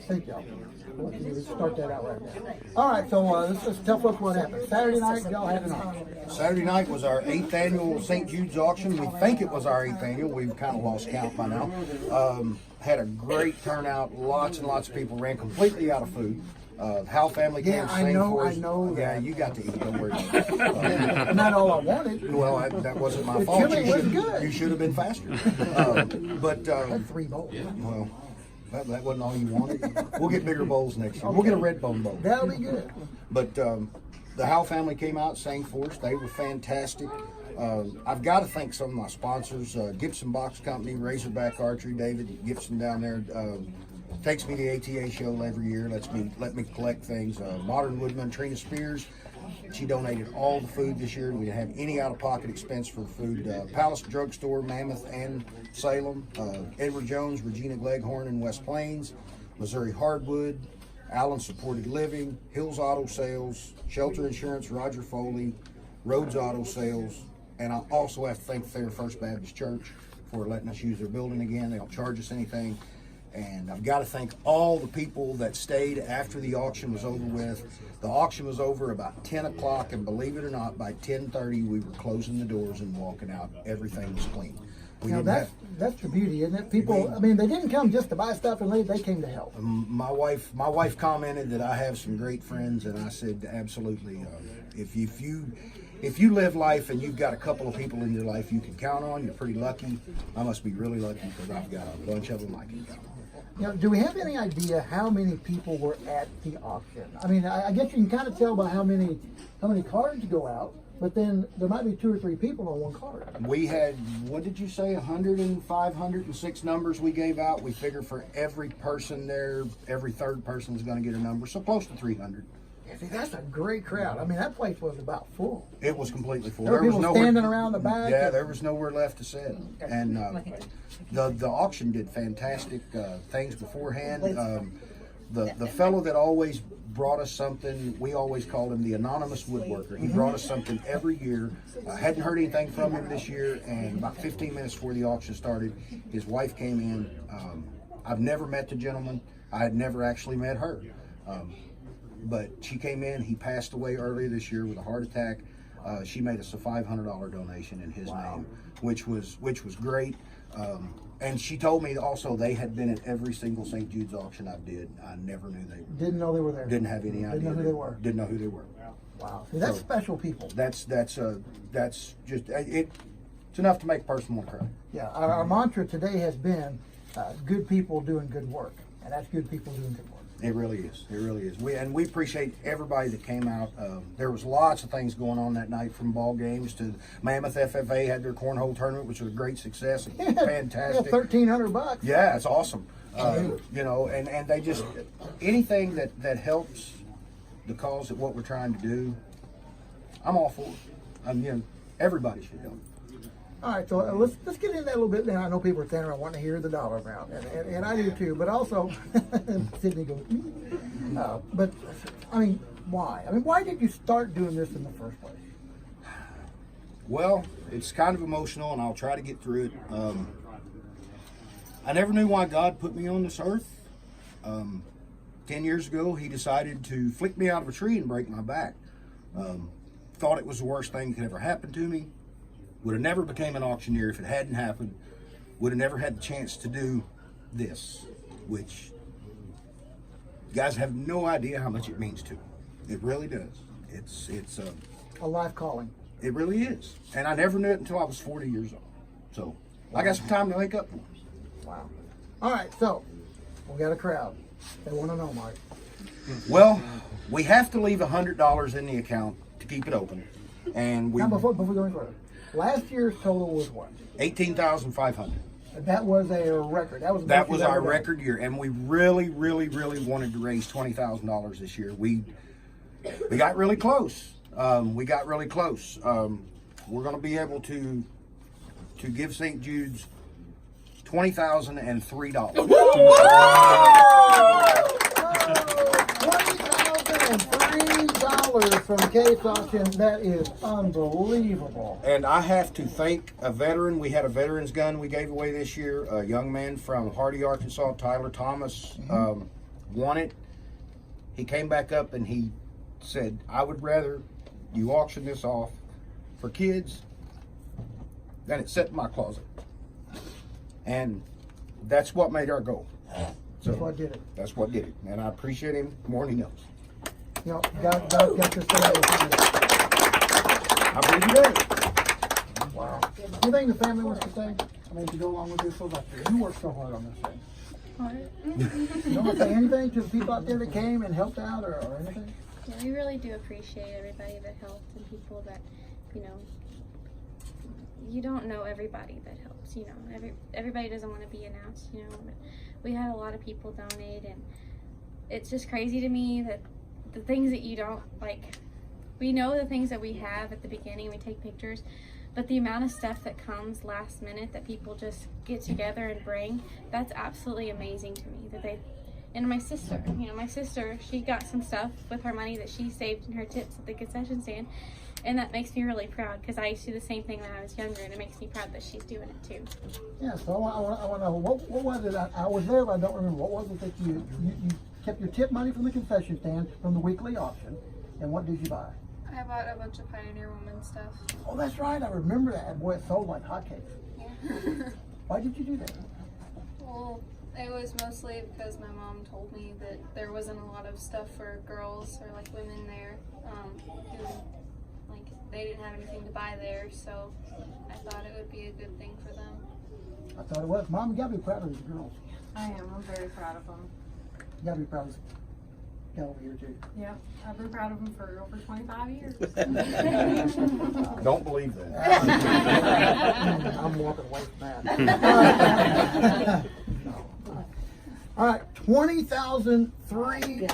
Thank y'all. Let's start that out right now. All right, so let's tell folks what happened. Saturday night, y'all had an auction. Saturday night was our 8th annual St. Jude's auction. We think it was our 8th annual. We've kind of lost count by now. Had a great turnout. Lots and lots of people. Ran completely out of food. Hal family came to sing for us. I know. Yeah, you got to eat. Don't worry about it. Not all I wanted. Well, that wasn't my The fault. chili was good. You should have been faster. I had 3 bowls. Well, that wasn't all you wanted. We'll get bigger bowls next year. We'll get a red bone bowl. That'll be good. But the Hal family came out, sang for us. They were fantastic. I've got to thank some of my sponsors, Gibson Box Company, Razorback Archery, David Gibson down there. Takes me to the ATA show every year. Let me collect things. Modern Woodman, Trina Spears. She donated all the food this year. We didn't have any out-of-pocket expense for food. Palace Drugstore, Mammoth and Salem. Edward Jones, Regina Gleghorn in West Plains. Missouri Hardwood. Allen Supported Living. Hills Auto Sales. Shelter Insurance, Roger Foley. Rhodes Auto Sales. And I also have to thank Thayer First Baptist Church for letting us use their building again. They don't charge us anything. And I've got to thank all the people that stayed after the auction was over with. The auction was over about 10 o'clock, and believe it or not, by 10:30 we were closing the doors and walking out. Everything was clean. Now that's the beauty, isn't it? People, I mean, they didn't come just to buy stuff and leave. They came to help. My wife commented that I have some great friends, and I said absolutely. If you live life and you've got a couple of people in your life you can count on, you're pretty lucky. I must be really lucky because I've got a bunch of them I can count on. Do we have any idea how many people were at the auction? I mean, I guess you can kind of tell by how many cards go out, but then there might be 2 or 3 people on one card. We had, what did you say, 105, 106 numbers we gave out. We figure for every person there, every third person is going to get a number, so close to 300. See, that's a great crowd. I mean, that place was about full. It was completely full. There were people standing around the back. Yeah, there was nowhere left to sit. And the auction did fantastic things beforehand. The fellow that always brought us something, we always called him the anonymous woodworker. He brought us something every year. I hadn't heard anything from him this year, and about 15 minutes before the auction started, his wife came in. I've never met the gentleman. I had never actually met her. But she came in. He passed away earlier this year with a heart attack. She made us a $500 donation in his name, which was great. And she told me also they had been at every single St. Jude's auction I did. I never knew they were. Didn't know they were there. Didn't have any idea. Didn't know who they were. Didn't know who they were. Wow, see, that's special people. That's just it's enough to make a person want to cry. Yeah, our mantra today has been good people doing good work, and that's good people doing good work. It really is. It really is. We appreciate everybody that came out. There was lots of things going on that night, from ball games to Mammoth FFA had their cornhole tournament, which was a great success. Fantastic. Yeah, $1,300. Yeah, it's awesome. And they just, anything that helps the cause of what we're trying to do, I'm all for it. Everybody should help. All right, so let's get into that a little bit now. I know people are standing around wanting to hear the dollar amount, and I do too. But also, Sydney goes. But I mean, why? I mean, why did you start doing this in the first place? Well, it's kind of emotional, and I'll try to get through it. I never knew why God put me on this earth. 10 years ago, He decided to flick me out of a tree and break my back. Thought it was the worst thing that could ever happen to me. Would have never became an auctioneer if it hadn't happened. Would have never had the chance to do this, which you guys have no idea how much it means to me. It really does. It's a life calling. It really is. And I never knew it until I was 40 years old. So I got some time to wake up for. Wow. All right, so we got a crowd. They want to know, Mark. Well, we have to leave $100 in the account to keep it open. And we now before we go any further. Last year's total was what? $18,500. That was a record. That was our record year, and we really, really, really wanted to raise $20,000 this year. We got really close. We're going to be able to give St. Jude's $20,003. $20,003 from KJ States auction. That is unbelievable. And I have to thank a veteran. We had a veteran's gun we gave away this year. A young man from Hardy, Arkansas, Tyler Thomas, won it. He came back up and he said, I would rather you auction this off for kids than it sit in my closet. And that's what made our goal. So That's what did it. That's what did it. And I appreciate him more than he knows. You know, God got this thing over. I believe he does. Wow. Anything the family wants to say? I mean, to go along with this whole like you worked so hard on this thing. You don't want to say anything to the people out there that came and helped out or anything? Yeah, we really do appreciate everybody that helped and people that, you know, you don't know everybody that helps, you know, everybody doesn't want to be announced, you know, but we had a lot of people donate, and it's just crazy to me that the things that you don't, like, we know the things that we have at the beginning, we take pictures, but the amount of stuff that comes last minute that people just get together and bring, that's absolutely amazing to me, that they, and my sister, you know, my sister, she got some stuff with her money that she saved in her tips at the concession stand, and that makes me really proud because I used to do the same thing when I was younger, and it makes me proud that she's doing it too. Yeah, so I want to know, what was it? I was there, but I don't remember. What was it that you kept your tip money from the concession stand from the weekly auction, and what did you buy? I bought a bunch of Pioneer Woman stuff. Oh, that's right. I remember that. Boy, it sold like hotcakes. Yeah. Why did you do that? Well, it was mostly because my mom told me that there wasn't a lot of stuff for girls or like women there. Who, like, they didn't have anything to buy there, so I thought it would be a good thing for them. I thought it was. Mom, you gotta be proud of these girls. I am. I'm very proud of them. You gotta be proud of this guy over here too. Yeah, I've been proud of them for over 25 years. Don't believe that. I'm walking away from that. All right, $20,003.